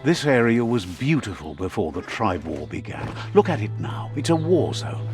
This area was beautiful before the tribe war began. Look at it now. It's a war zone.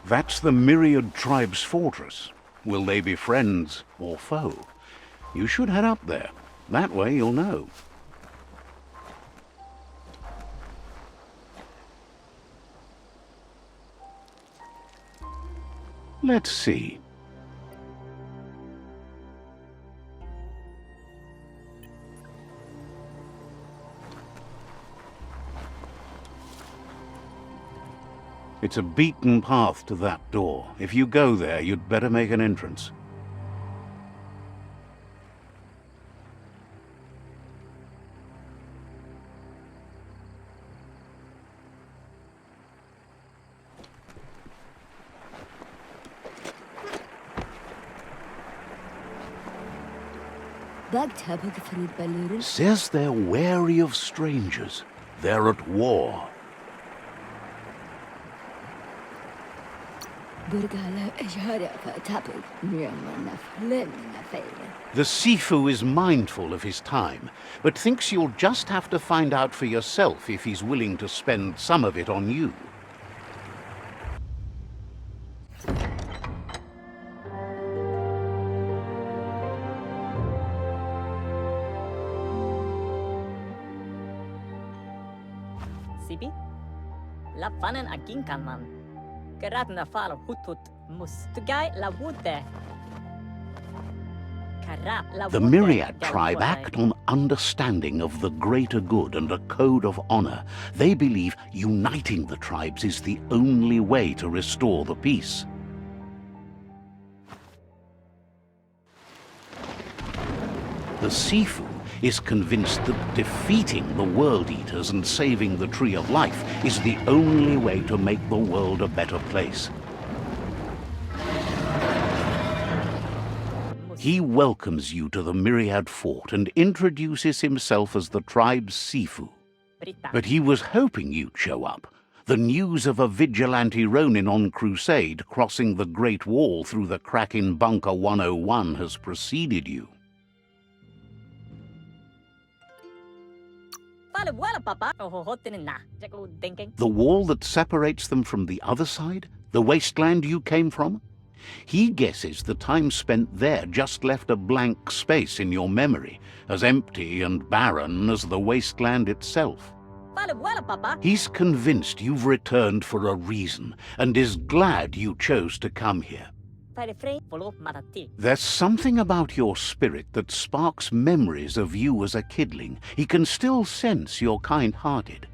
That's the Myriad Tribe's fortress. Will they be friends or foe? You should head up there. That way you'll know. Let's see. It's a beaten path to that door. If you go there, you'd better make an entrance. Says they're wary of strangers. They're at war. The Sifu is mindful of his time, but thinks you'll just have to find out for yourself if he's willing to spend some of it on you. Sibi? La panen aginkanman. Geradna fal hutut mus. Tugai la wute. The Myriad tribe act on understanding of the greater good and a code of honor. They believe uniting the tribes is the only way to restore the peace. The Sifu is convinced that defeating the World Eaters and saving the Tree of Life is the only way to make the world a better place. He welcomes you to the Myriad Fort and introduces himself as the tribe's Sifu. But he was hoping you'd show up. The news of a vigilante Ronin on crusade crossing the Great Wall through the crack in Bunker 101 has preceded you. The wall that separates them from the other side? The wasteland you came from? He guesses the time spent there just left a blank space in your memory, as empty and barren as the wasteland itself. He's convinced you've returned for a reason, and is glad you chose to come here. There's something about your spirit that sparks memories of you as a kidling. He can still sense you're kind-hearted.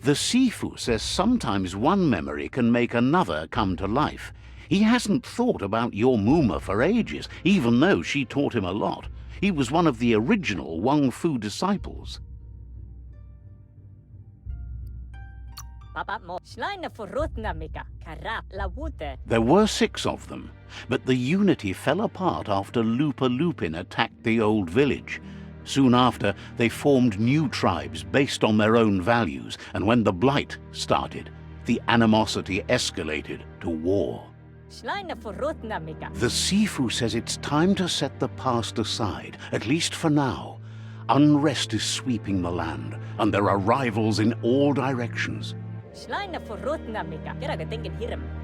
The Sifu says sometimes one memory can make another come to life. He hasn't thought about your Muma for ages, even though she taught him a lot. He was one of the original WUNG-FU disciples. There were 6 of them, but the unity fell apart after LUPA-LUPIN attacked the old village. Soon after, they formed new tribes based on their own values, and when the Blight started, the animosity escalated to war. The Sifu says it's time to set the past aside, at least for now. Unrest is sweeping the land, and there are rivals in all directions.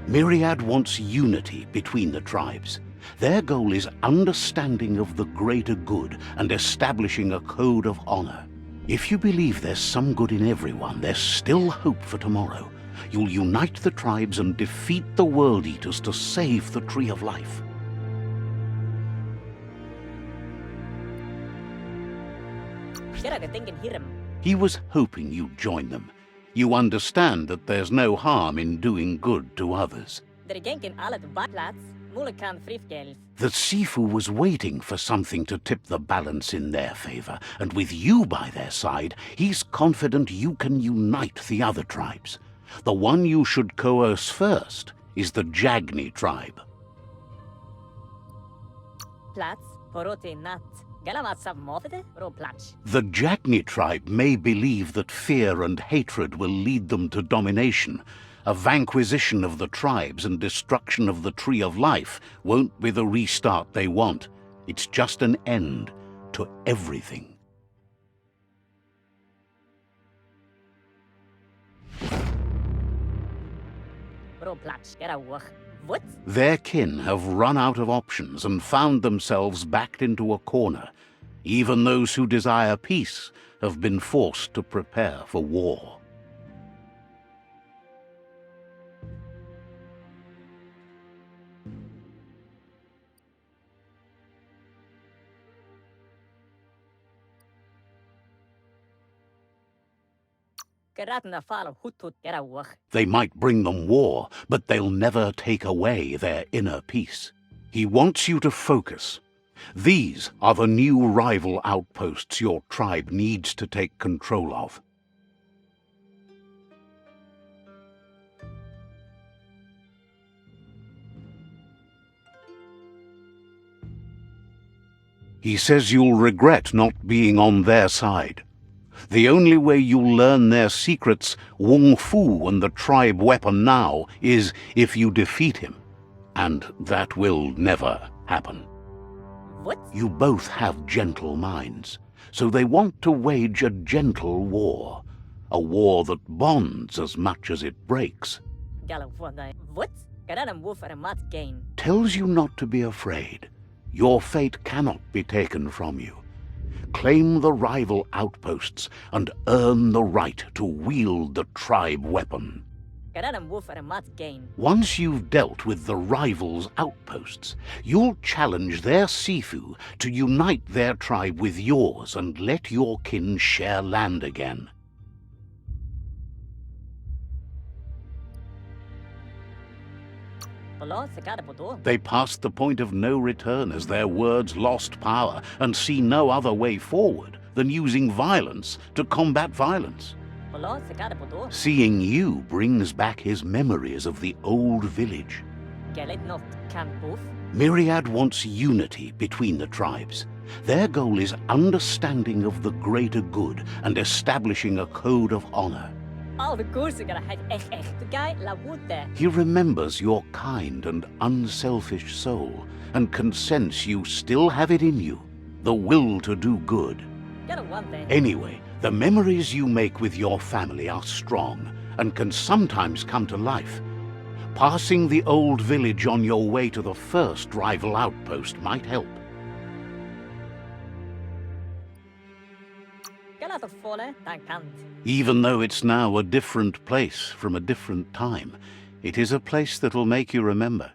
Myriad wants unity between the tribes. Their goal is understanding of the greater good and establishing a code of honor. If you believe there's some good in everyone, there's still hope for tomorrow. You'll unite the tribes and defeat the World Eaters to save the Tree of Life. He was hoping you'd join them. You understand that there's no harm in doing good to others. The Sifu was waiting for something to tip the balance in their favor, and with you by their side, he's confident you can unite the other tribes. The one you should coerce first is the Jagni tribe. The Jagni tribe may believe that fear and hatred will lead them to domination. A vanquisition of the tribes and destruction of the Tree of Life won't be the restart they want. It's just an end to everything. Their kin have run out of options and found themselves backed into a corner. Even those who desire peace have been forced to prepare for war. They might bring them war, but they'll never take away their inner peace. He wants you to focus. These are the new rival outposts your tribe needs to take control of. He says you'll regret not being on their side. The only way you'll learn their secrets, WUNG-FU and the tribe weapon now, is if you defeat him. And that will never happen. What? You both have gentle minds, so they want to wage a gentle war. A war that bonds as much as it breaks. What? Tells you not to be afraid. Your fate cannot be taken from you. Claim the rival outposts and earn the right to wield the tribe weapon. Once you've dealt with the rivals' outposts, you'll challenge their Sifu to unite their tribe with yours and let your kin share land again. They passed the point of no return as their words lost power and see no other way forward than using violence to combat violence. Seeing you brings back his memories of the old village. Myriad wants unity between the tribes. Their goal is understanding of the greater good and establishing a code of honor. He remembers your kind and unselfish soul and can sense you still have it in you, the will to do good. Anyway, the memories you make with your family are strong and can sometimes come to life. Passing the old village on your way to the first rival outpost might help. Even though it's now a different place from a different time, it is a place that'll make you remember.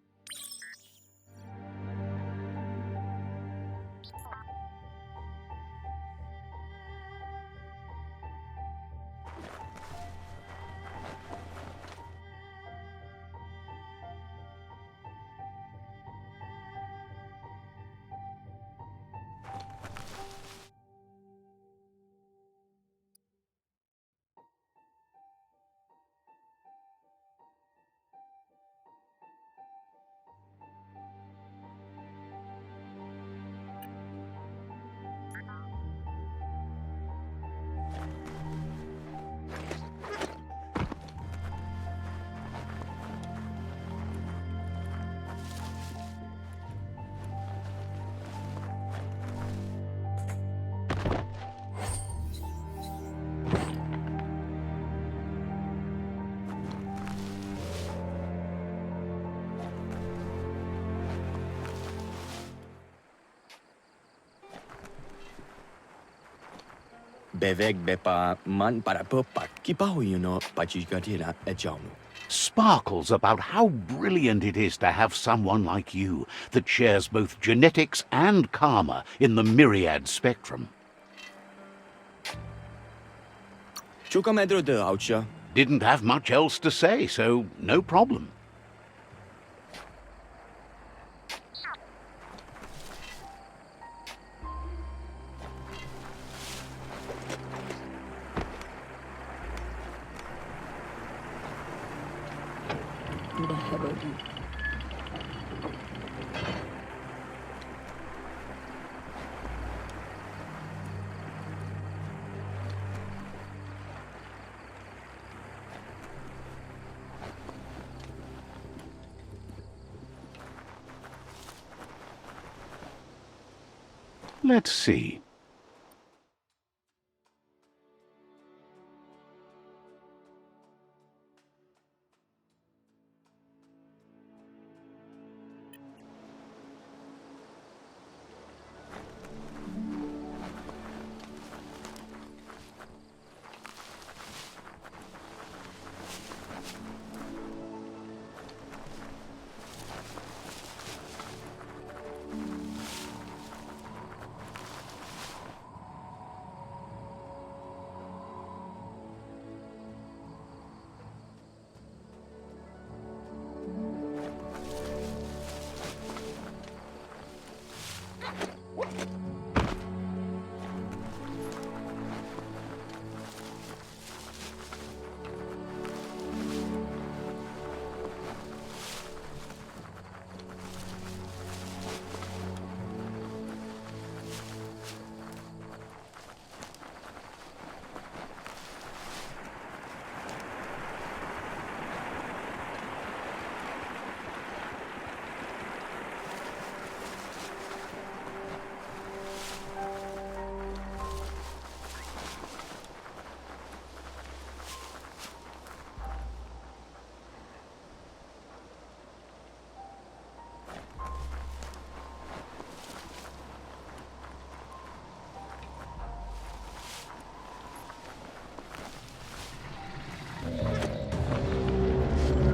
bevek bepa man para popa kipahuino pachigatira ejaunu. Sparkles about how brilliant it is to have someone like you that shares both genetics and karma in the myriad spectrum. Chukamedro de oucha. Didn't have much else to say, so no problem. Let's see.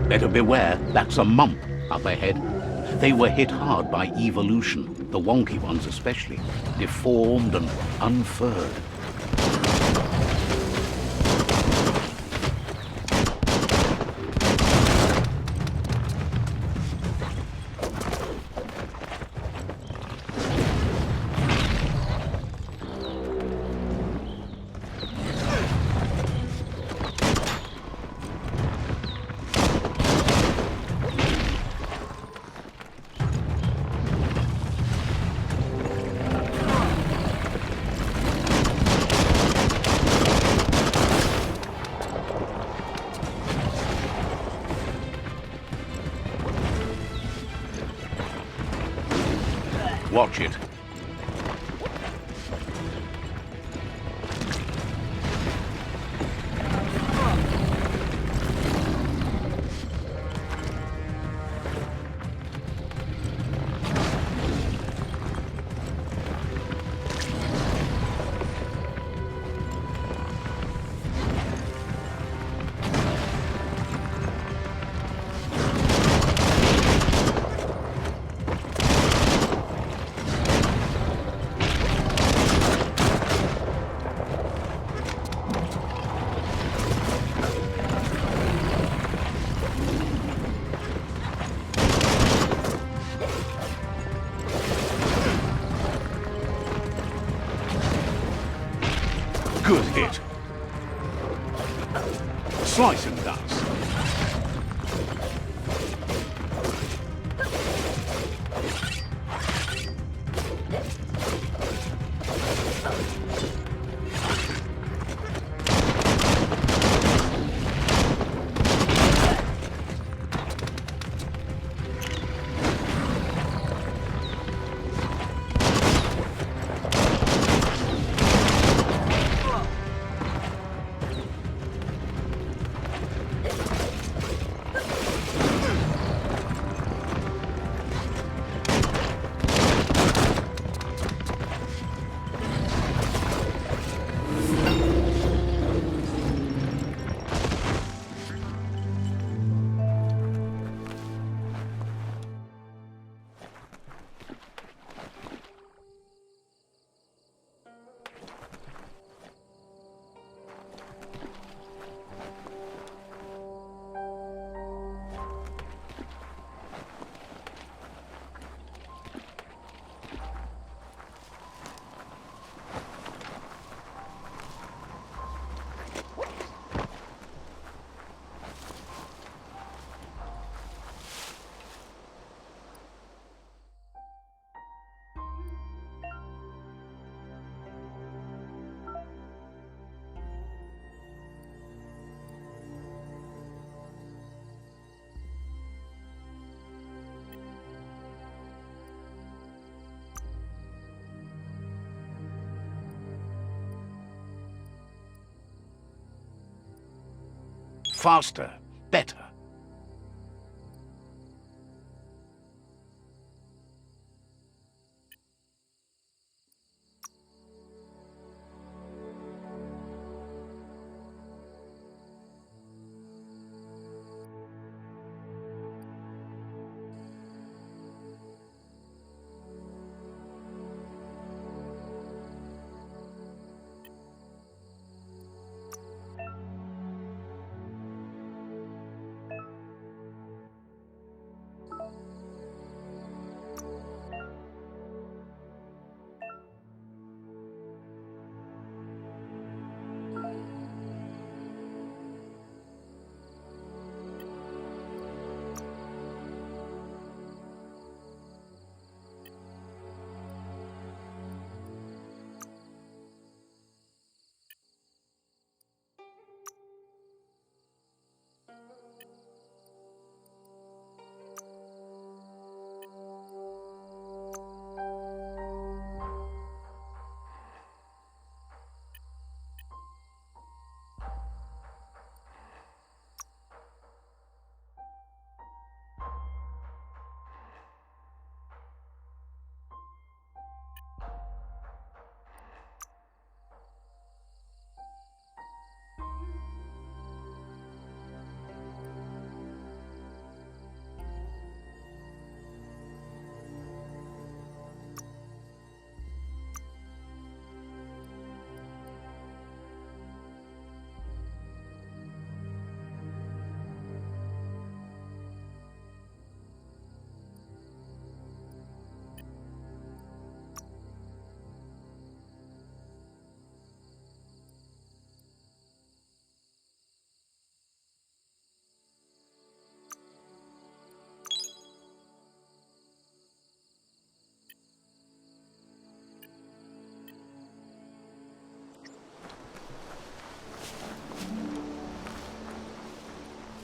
Better beware, that's a mump up ahead. They were hit hard by evolution, the wonky ones especially, deformed and unfurred. Watch it. Good hit. Slice and dice. Faster. Better.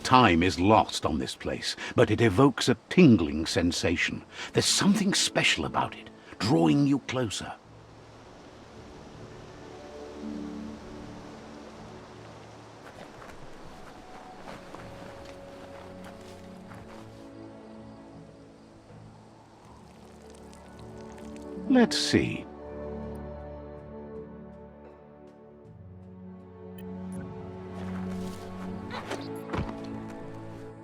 Time is lost on this place, but it evokes a tingling sensation. There's something special about it, drawing you closer. Let's see.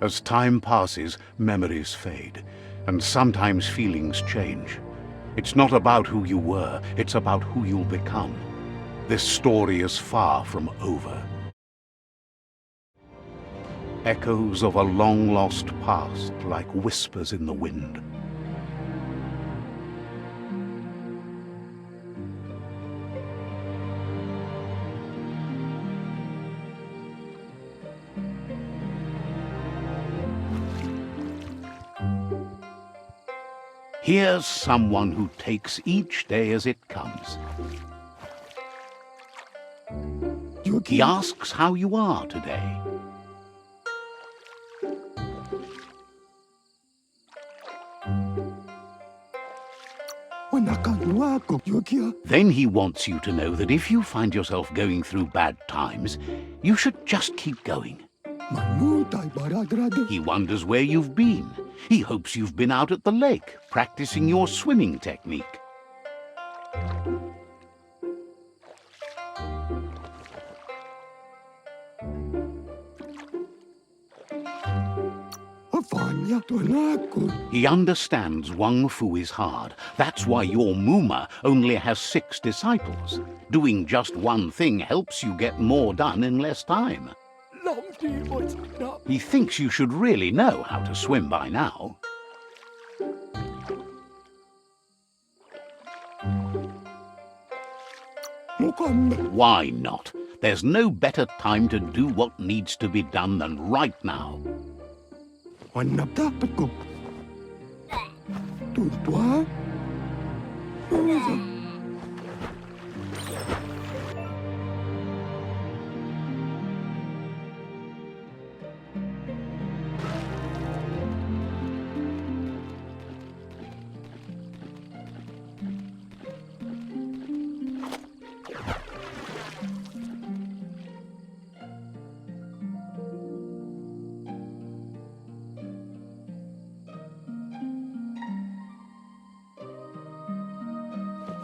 As time passes, memories fade, and sometimes feelings change. It's not about who you were, it's about who you'll become. This story is far from over. Echoes of a long-lost past, like whispers in the wind. Here's someone who takes each day as it comes. He asks how you are today. Then he wants you to know that if you find yourself going through bad times, you should just keep going. He wonders where you've been. He hopes you've been out at the lake, practicing your swimming technique. He understands WUNG-FU is hard. That's why your Muma only has 6 disciples. Doing just one thing helps you get more done in less time. He thinks you should really know how to swim by now. Why not? There's no better time to do what needs to be done than right now.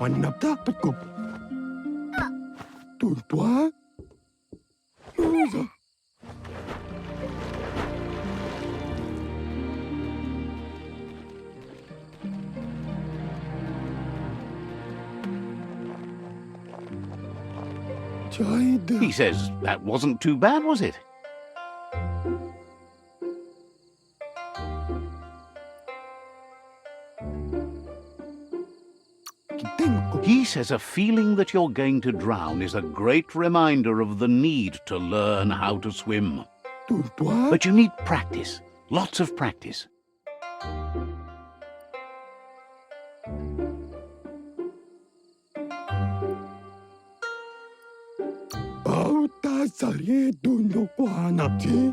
Manapta Patkup. Tulpa? He says that wasn't too bad, was it? He says a feeling that you're going to drown is a great reminder of the need to learn how to swim. But you need practice, lots of practice.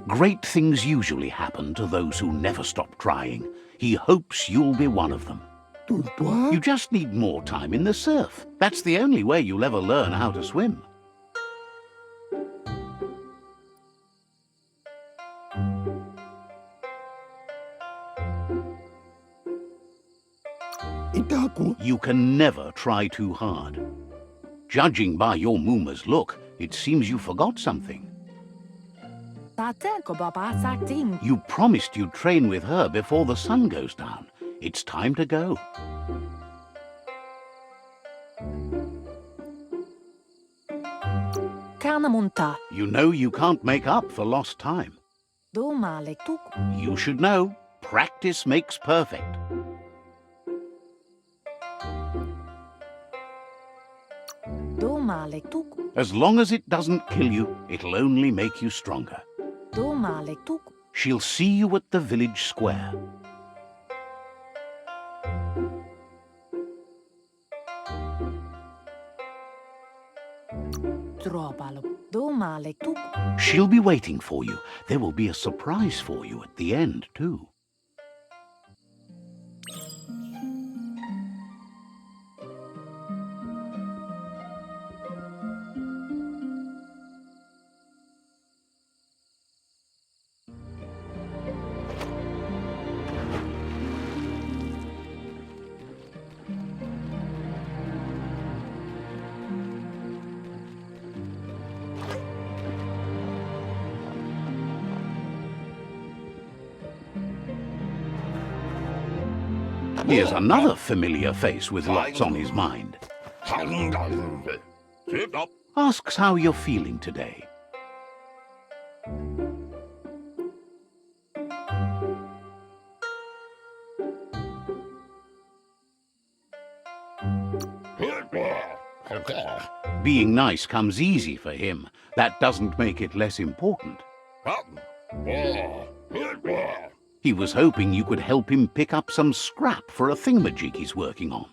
Great things usually happen to those who never stop trying. He hopes you'll be one of them. You just need more time in the surf. That's the only way you'll ever learn how to swim. You can never try too hard. Judging by your Muma's look, it seems you forgot something. You promised you'd train with her before the sun goes down. It's time to go. You know you can't make up for lost time. You should know, practice makes perfect. As long as it doesn't kill you, it'll only make you stronger. She'll see you at the village square. She'll be waiting for you. There will be a surprise for you at the end, too. Here's another familiar face with lots on his mind. Asks how you're feeling today. Being nice comes easy for him. That doesn't make it less important. He was hoping you could help him pick up some scrap for a thingamajig he's working on.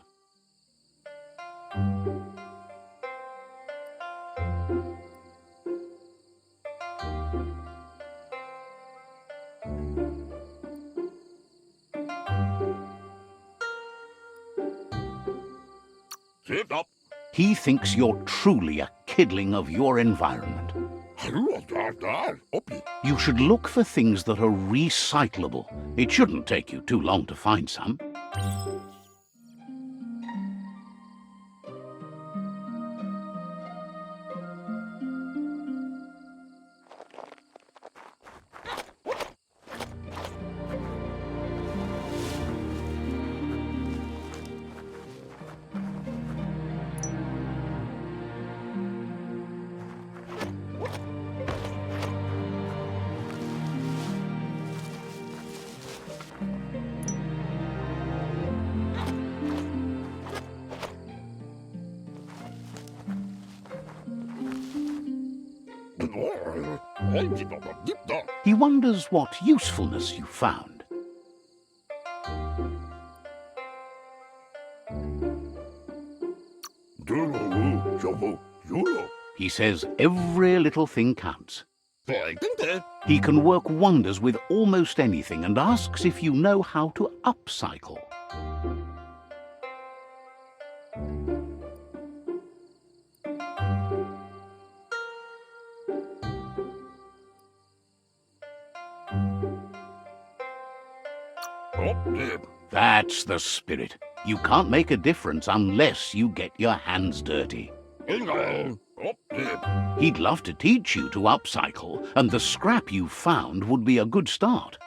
He thinks you're truly a kidling of your environment. You should look for things that are recyclable. It shouldn't take you too long to find some. He wonders what usefulness you found. He says every little thing counts. He can work wonders with almost anything and asks if you know how to upcycle. That's the spirit. You can't make a difference unless you get your hands dirty. He'd love to teach you to upcycle, and the scrap you found would be a good start.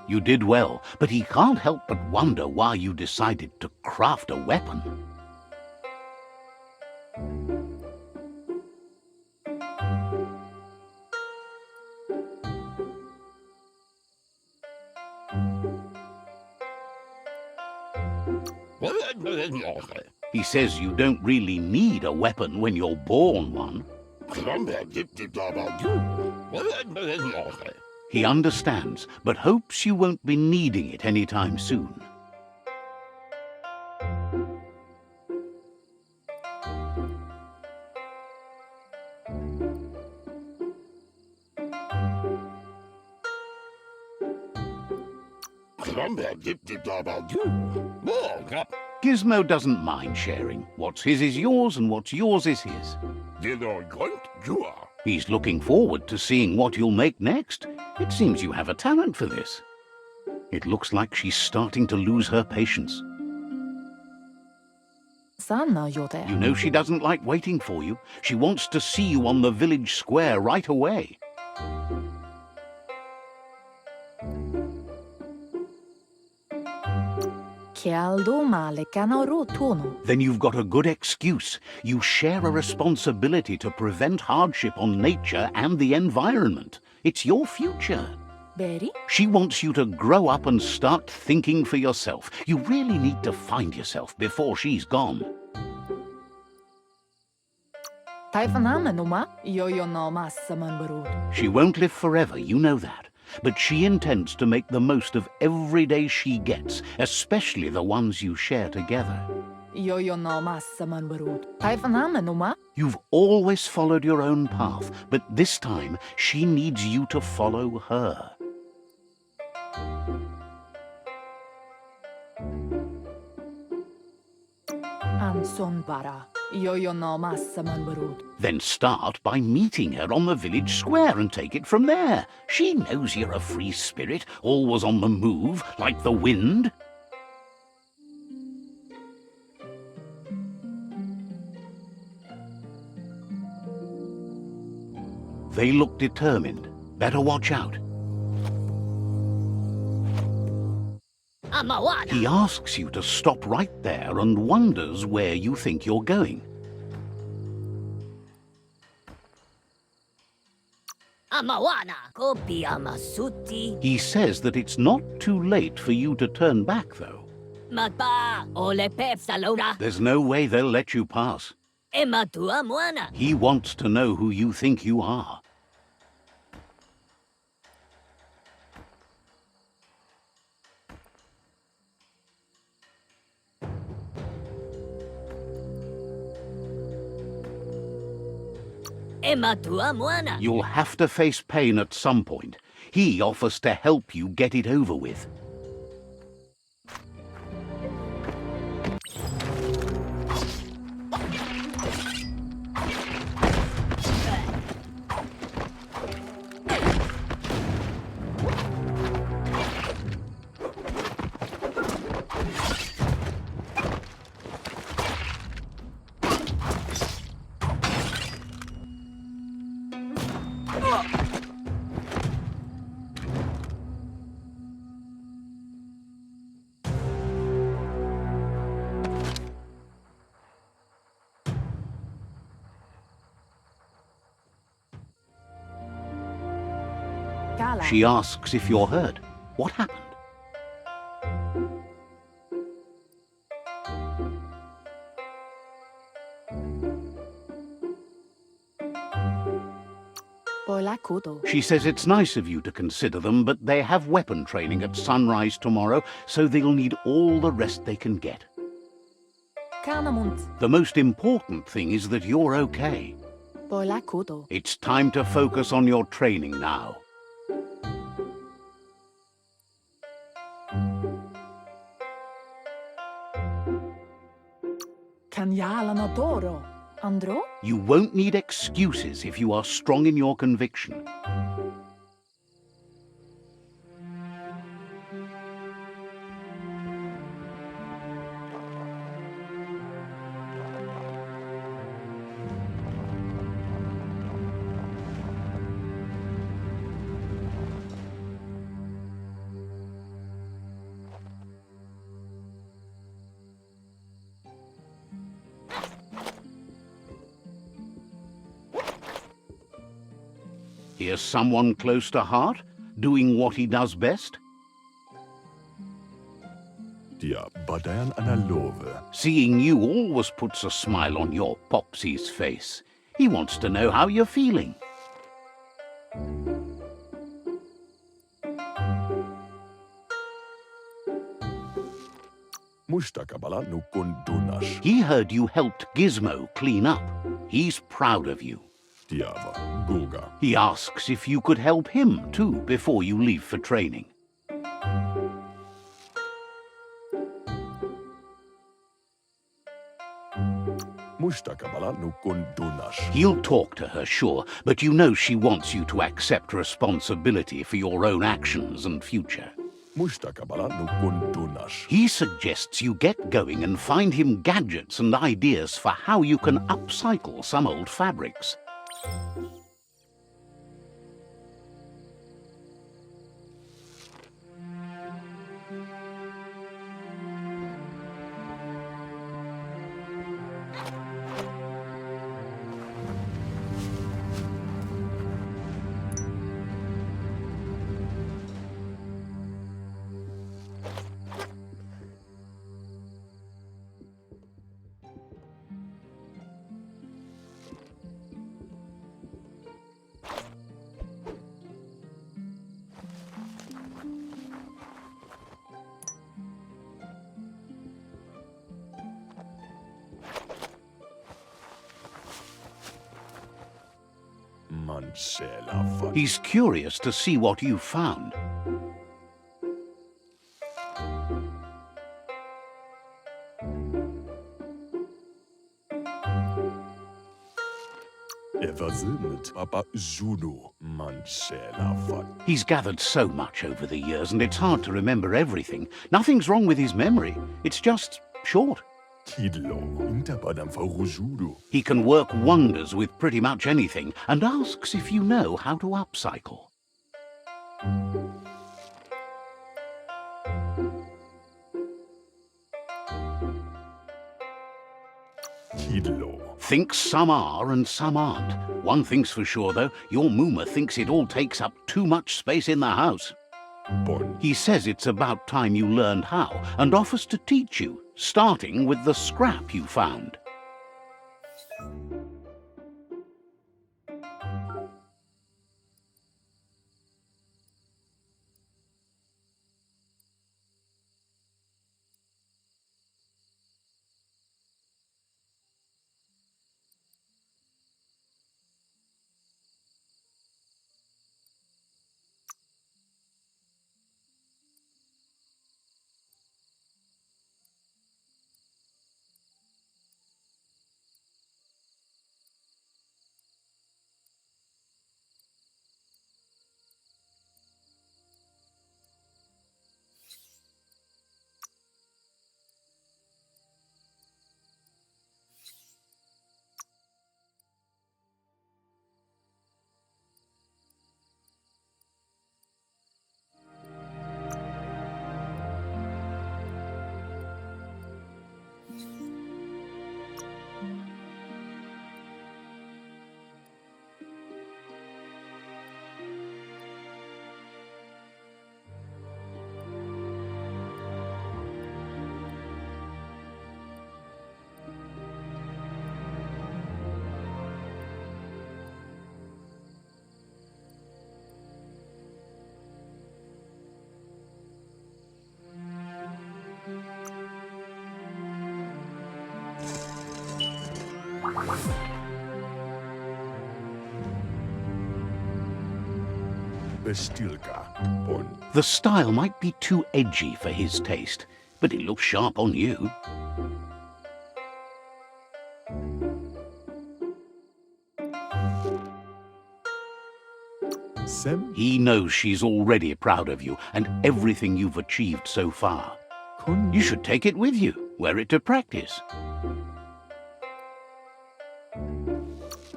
You did well, but he can't help but wonder why you decided to craft a weapon. He says you don't really need a weapon when you're born one. He understands, but hopes you won't be needing it anytime soon. Gizmo doesn't mind sharing. What's his is yours, and what's yours is his. He's looking forward to seeing what you'll make next. It seems you have a talent for this. It looks like she's starting to lose her patience. You know she doesn't like waiting for you. She wants to see you on the village square right away. Then you've got a good excuse. You share a responsibility to prevent hardship on nature and the environment. It's your future. She wants you to grow up and start thinking for yourself. You really need to find yourself before she's gone. She won't live forever, you know that. But she intends to make the most of every day she gets, especially the ones you share together. You've always followed your own path, but this time she needs you to follow her. Then start by meeting her on the village square and take it from there. She knows you're a free spirit, always on the move, like the wind. They look determined. Better watch out. He asks you to stop right there and wonders where you think you're going. Mawana ko Biamasuti. He says that it's not too late for you to turn back, though. Magpa ole pep salona. There's no way they'll let you pass. Emma tua moana. He wants to know who you think you are. Emma tua moana. You'll have to face pain at some point. He offers to help you get it over with. She asks if you're hurt. What happened? She says it's nice of you to consider them, but they have weapon training at sunrise tomorrow, so they'll need all the rest they can get. The most important thing is that you're okay. It's time to focus on your training now. You won't need excuses if you are strong in your conviction. Here's someone close to heart, doing what he does best. Seeing you always puts a smile on your Popsy's face. He wants to know how you're feeling. He heard you helped Gizmo clean up. He's proud of you. He asks if you could help him, too, before you leave for training. He'll talk to her, sure, but you know she wants you to accept responsibility for your own actions and future. He suggests you get going and find him gadgets and ideas for how you can upcycle some old fabrics. He's curious to see what you found. He's gathered so much over the years, and it's hard to remember everything. Nothing's wrong with his memory. It's just short. He can work wonders with pretty much anything, and asks if you know how to upcycle. Kidlo. Thinks some are and some aren't. One thing's for sure, though, your Mooma thinks it all takes up too much space in the house. Bon. He says it's about time you learned how and offers to teach you, starting with the scrap you found. Bestilka. Bon. The style might be too edgy for his taste, but it looks sharp on you. Sem. He knows she's already proud of you and everything you've achieved so far. Kun. You should take it with you, wear it to practice.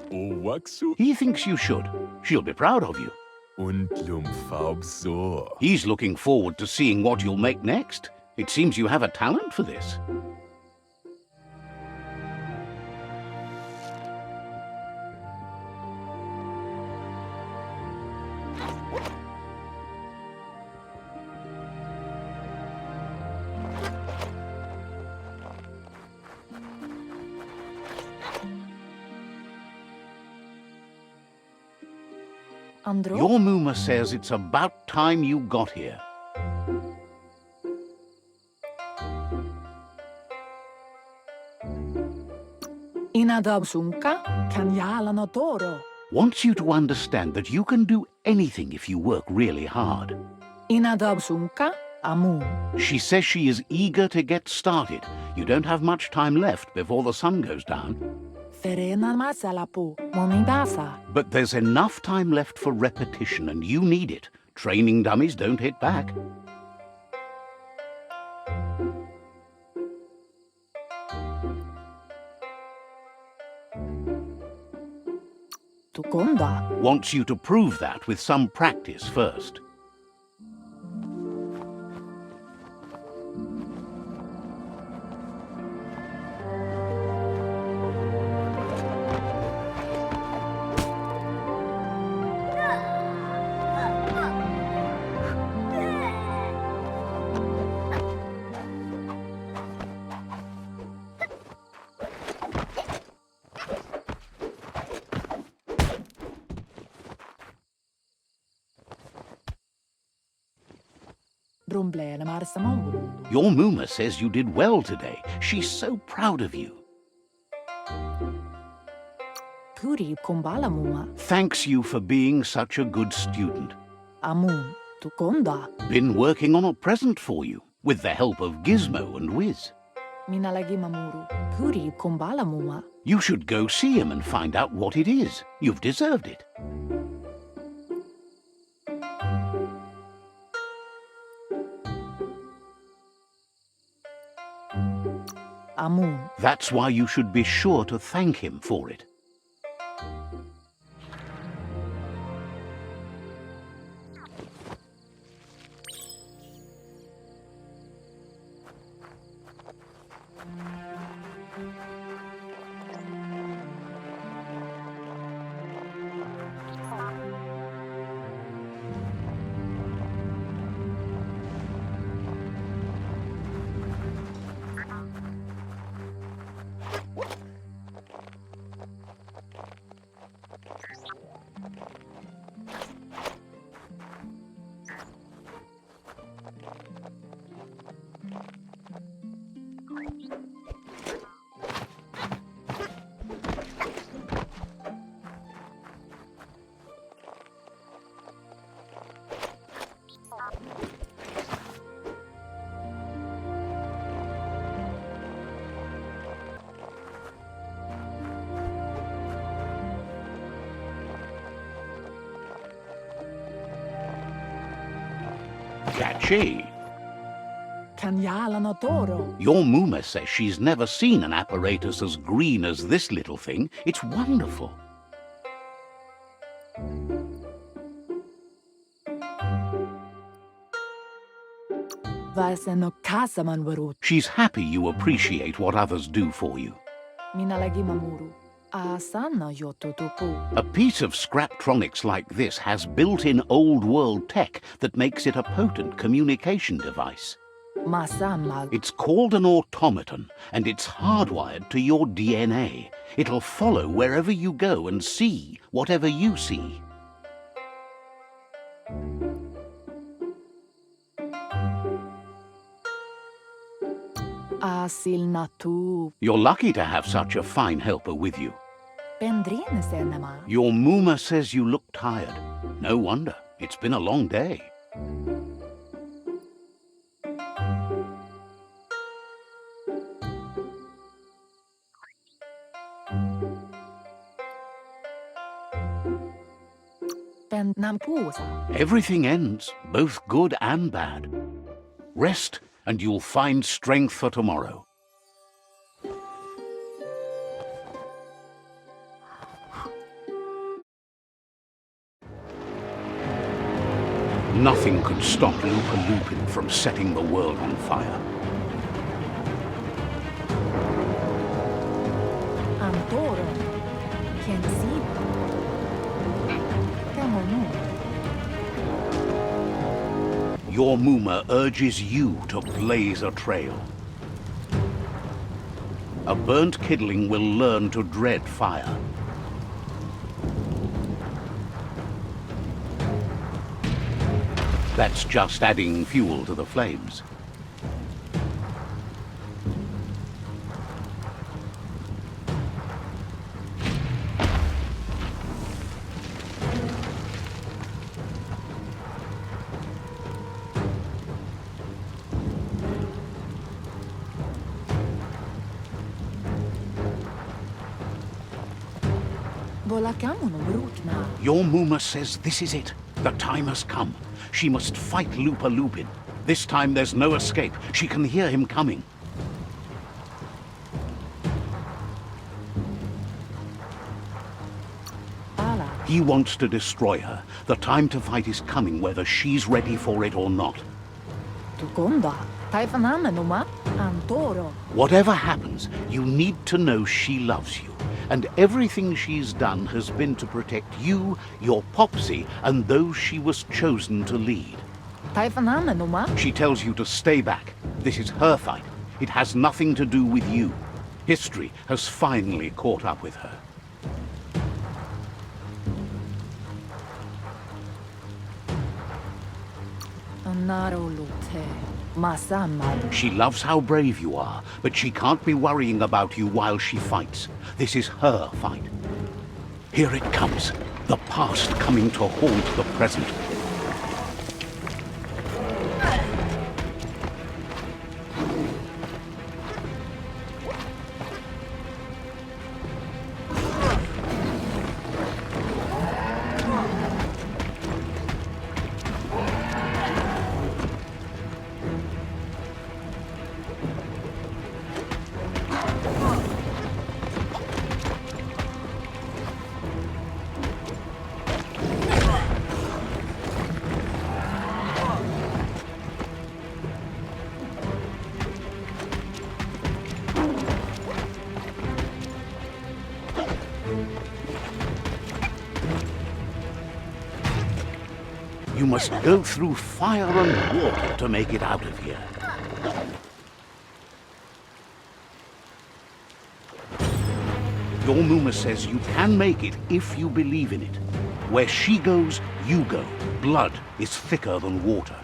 Owaksu. He thinks you should. She'll be proud of you. Und Lumfaubsor. He's looking forward to seeing what you'll make next. It seems you have a talent for this. Andro? Your Mooma says it's about time you got here. Inadabsunka Kanyalana Toro. Wants you to understand that you can do anything if you work really hard. Inadabsunka Amun. She says she is eager to get started. You don't have much time left before the sun goes down. Ferena Masalapu Momidasa. But there's enough time left for repetition, and you need it. Training dummies don't hit back. Tukonda. Wants you to prove that with some practice first. Your Mooma says you did well today. She's so proud of you. Puri Kumbala Muma. Thanks you for being such a good student. Amun. Tukonda. Been working on a present for you, with the help of Gizmo and Wiz. Minalagi Mamuru. Puri Kumbala Muma. You should go see him and find out what it is. You've deserved it. Amun. That's why you should be sure to thank him for it. Catchy. Kanyala no toro. Your Muma says she's never seen an apparatus as green as this little thing. It's wonderful. Vase no kasaman varut. She's happy you appreciate what others do for you. Minalagi mamuru. Asana yototopo. A piece of Scraptronics like this has built-in old-world tech that makes it a potent communication device. Masamag. It's called an automaton, and it's hardwired to your DNA. It'll follow wherever you go and see whatever you see. Asil natu. You're lucky to have such a fine helper with you. Pendrine senema. Your Muma says you look tired. No wonder. It's been a long day. Pend nampusa. Everything ends, both good and bad. Rest, and you'll find strength for tomorrow. Nothing could stop LUPA-LUPIN from setting the world on fire. Antoro. Kensi. Kamonu. Your Muma urges you to blaze a trail. A burnt kidling will learn to dread fire. That's just adding fuel to the flames. Volakamono brutna. Your Muma says this is it. The time has come. She must fight LUPA-LUPIN. This time there's no escape. She can hear him coming. Ala. He wants to destroy her. The time to fight is coming, whether she's ready for it or not. Tukonda. Taifanamenuma. Antoro. Whatever happens, you need to know she loves you. And everything she's done has been to protect you, your Popsy, and those she was chosen to lead. Taifanamenuma. She tells you to stay back. This is her fight. It has nothing to do with you. History has finally caught up with her. Anaro lute. Masamad. She loves how brave you are, but she can't be worrying about you while she fights. This is her fight. Here it comes. The past coming to haunt the present. You must go through fire and water to make it out of here. Your Muma says you can make it if you believe in it. Where she goes, you go. Blood is thicker than water.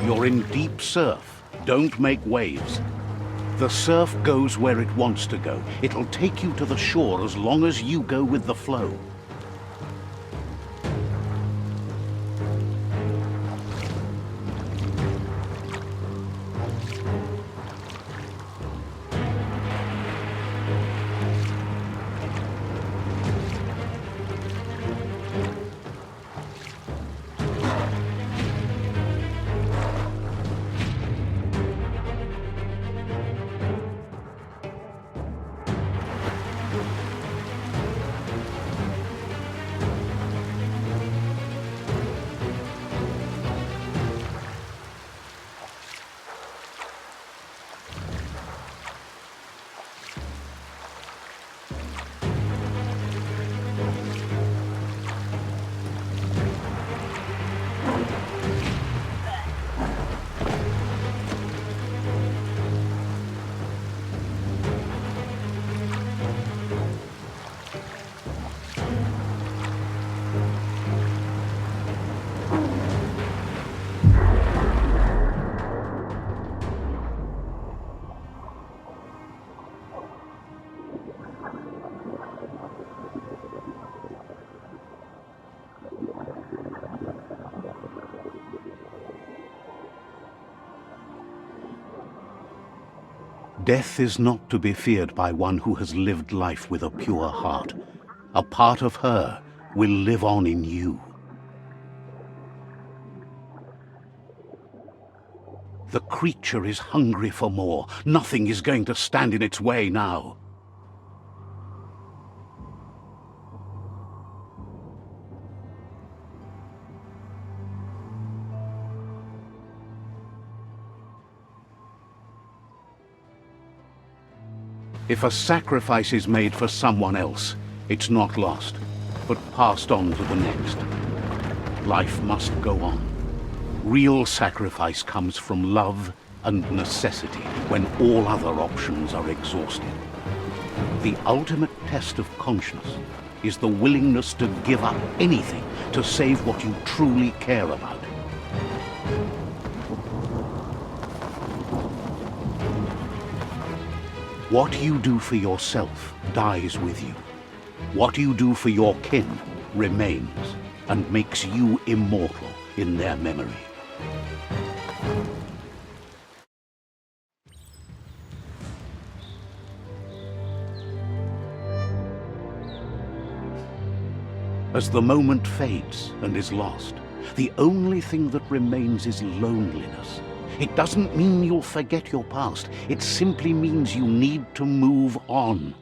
You're in deep surf. Don't make waves. The surf goes where it wants to go. It'll take you to the shore as long as you go with the flow. Death is not to be feared by one who has lived life with a pure heart. A part of her will live on in you. The creature is hungry for more. Nothing is going to stand in its way now. If a sacrifice is made for someone else, it's not lost, but passed on to the next. Life must go on. Real sacrifice comes from love and necessity when all other options are exhausted. The ultimate test of conscience is the willingness to give up anything to save what you truly care about. What you do for yourself dies with you. What you do for your kin remains and makes you immortal in their memory. As the moment fades and is lost, the only thing that remains is loneliness. It doesn't mean you'll forget your past. It simply means you need to move on.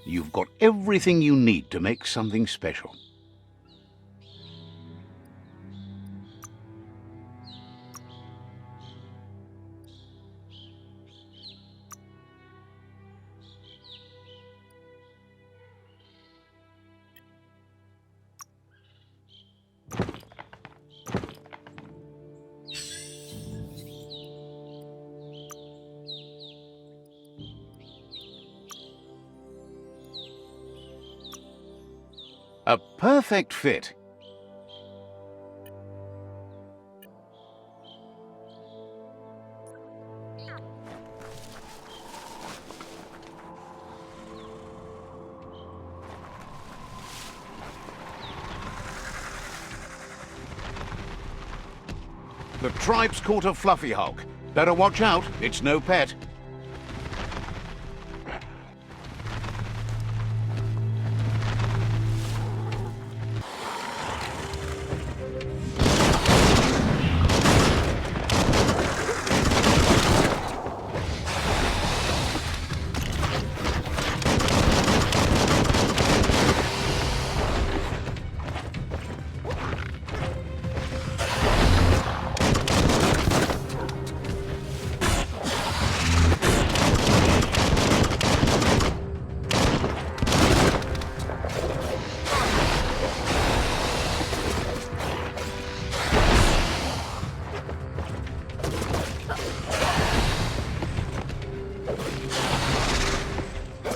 You've got everything you need to make something special. A perfect fit. The tribe's caught a fluffy hulk. Better watch out, it's no pet.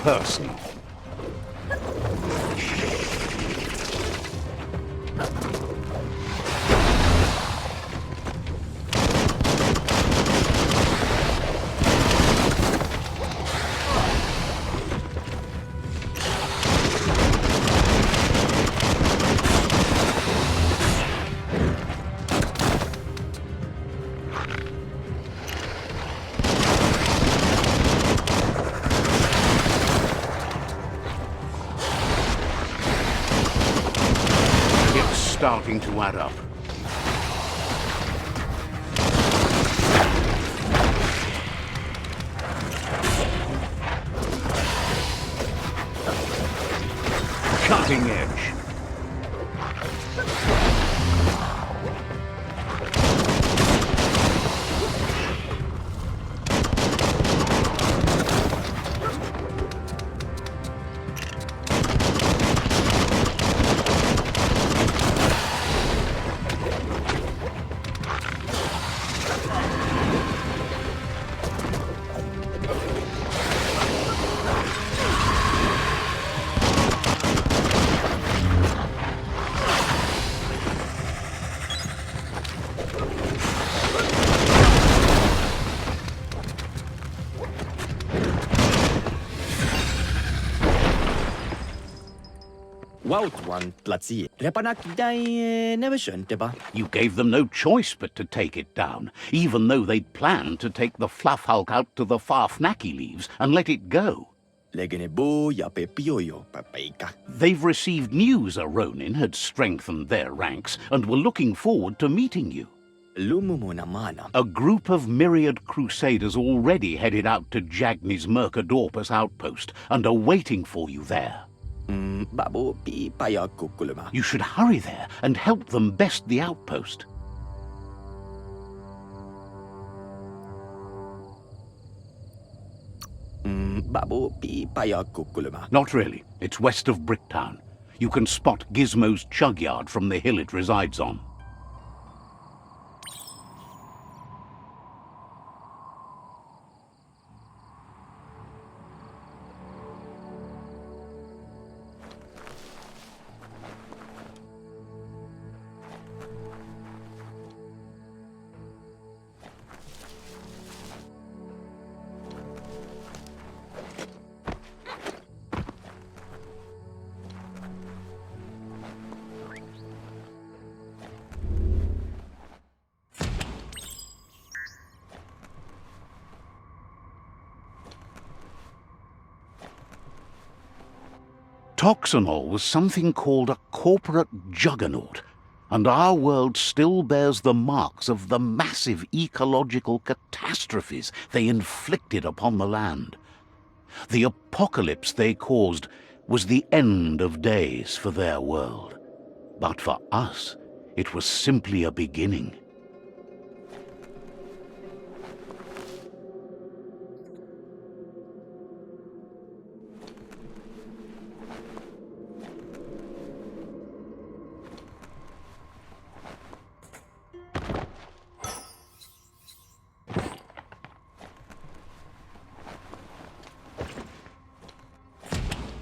Personal. Starting to add up. Cutting edge. Wautuan platsi. Repanak dai nevision, deba. You gave them no choice but to take it down, even though they'd planned to take the fluff hulk out to the Farfnaki leaves and let it go. Legene bo ya pe pioyo papaika. They've received news a Ronin had strengthened their ranks and were looking forward to meeting you. Lumumuna mana. A group of myriad crusaders already headed out to Jagni's Mercadorpus outpost and are waiting for you there. Babo pi paya kukuluma. You should hurry there and help them best the outpost. Babo pi paya kukuluma. Not really. It's west of Bricktown. You can spot Gizmo's chug yard from the hill it resides on. Toxanol was something called a corporate juggernaut, and our world still bears the marks of the massive ecological catastrophes they inflicted upon the land. The apocalypse they caused was the end of days for their world. But for us, it was simply a beginning.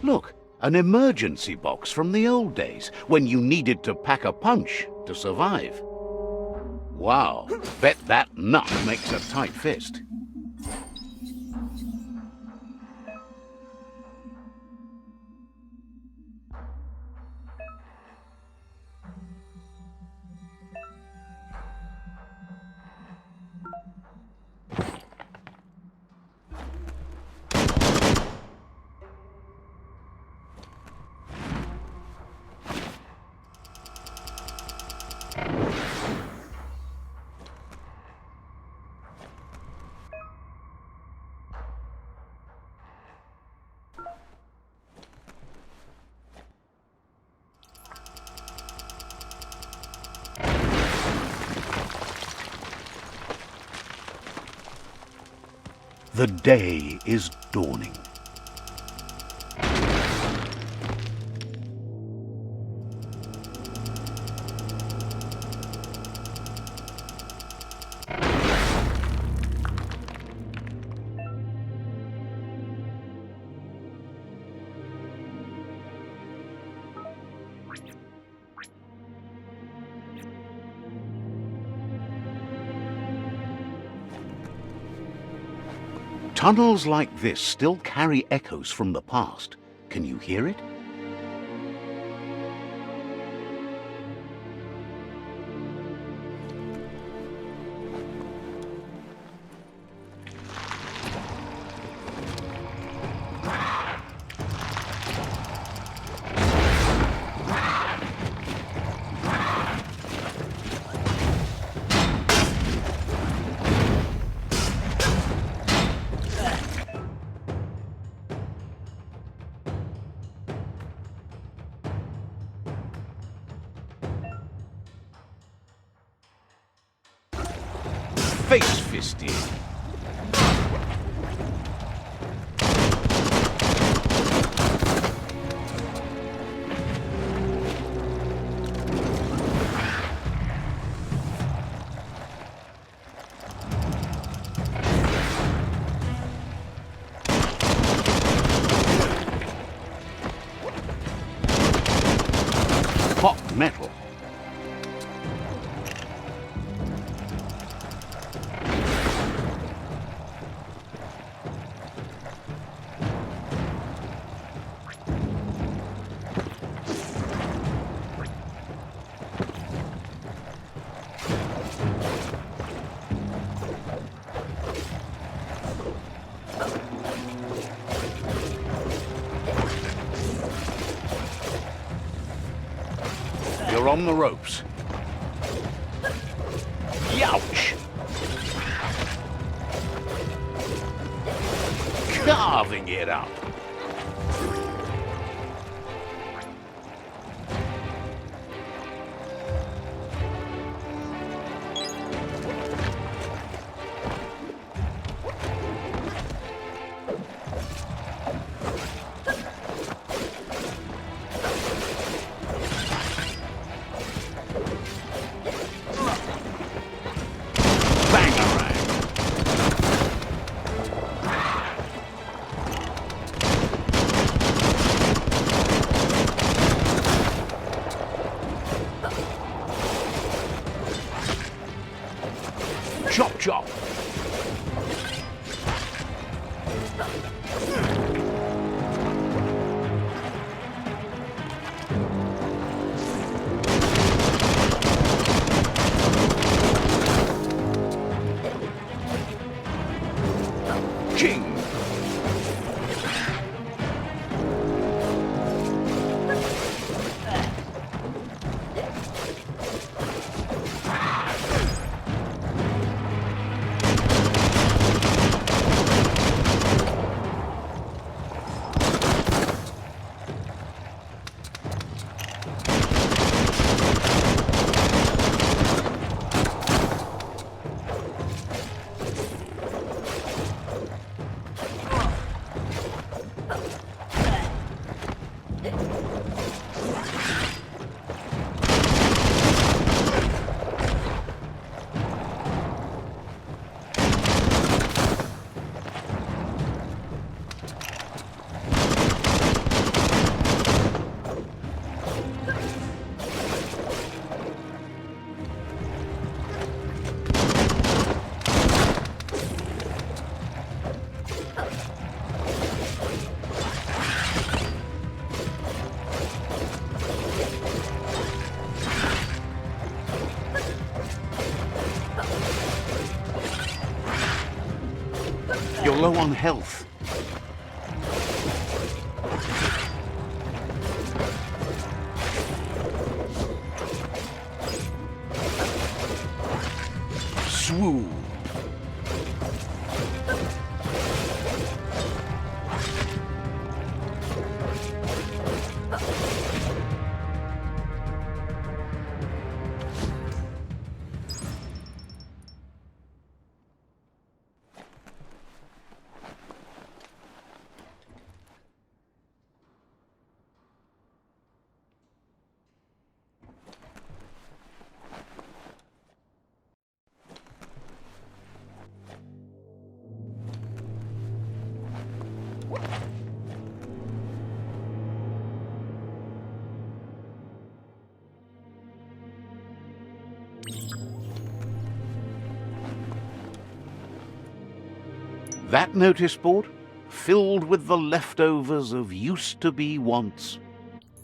Look, an emergency box from the old days, when you needed to pack a punch to survive. Wow, bet that nut makes a tight fist. The day is dawning. Tunnels like this still carry echoes from the past. Can you hear it? Face fisted. Hot metal. You're on the ropes. Youch! Carving it up. Chop, chop. King. You're low on health. Swoon. That notice board, filled with the leftovers of used-to-be wants.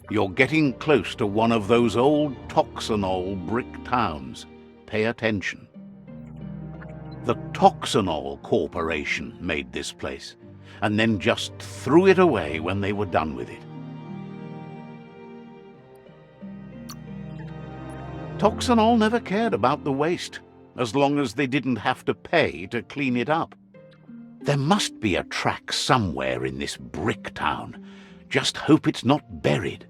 You're getting close to one of those old Toxanol brick towns. Pay attention. The Toxanol Corporation made this place, and then just threw it away when they were done with it. Toxanol never cared about the waste, as long as they didn't have to pay to clean it up. There must be a track somewhere in this brick town. Just hope it's not buried.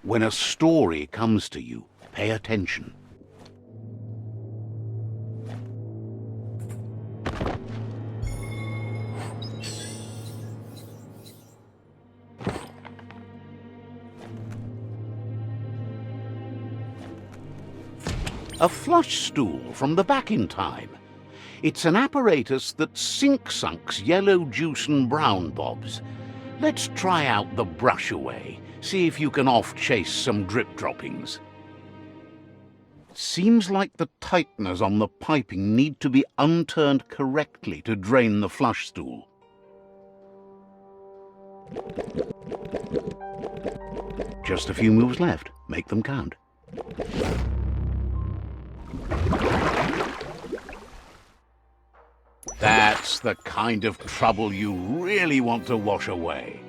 When a story comes to you, pay attention. A flush stool from the back in time. It's an apparatus that sink-sunks yellow juice and brown bobs. Let's try out the brush away. See if you can off-chase some drip droppings. Seems like the tighteners on the piping need to be unturned correctly to drain the flush stool. Just a few moves left. Make them count. That's the kind of trouble you really want to wash away.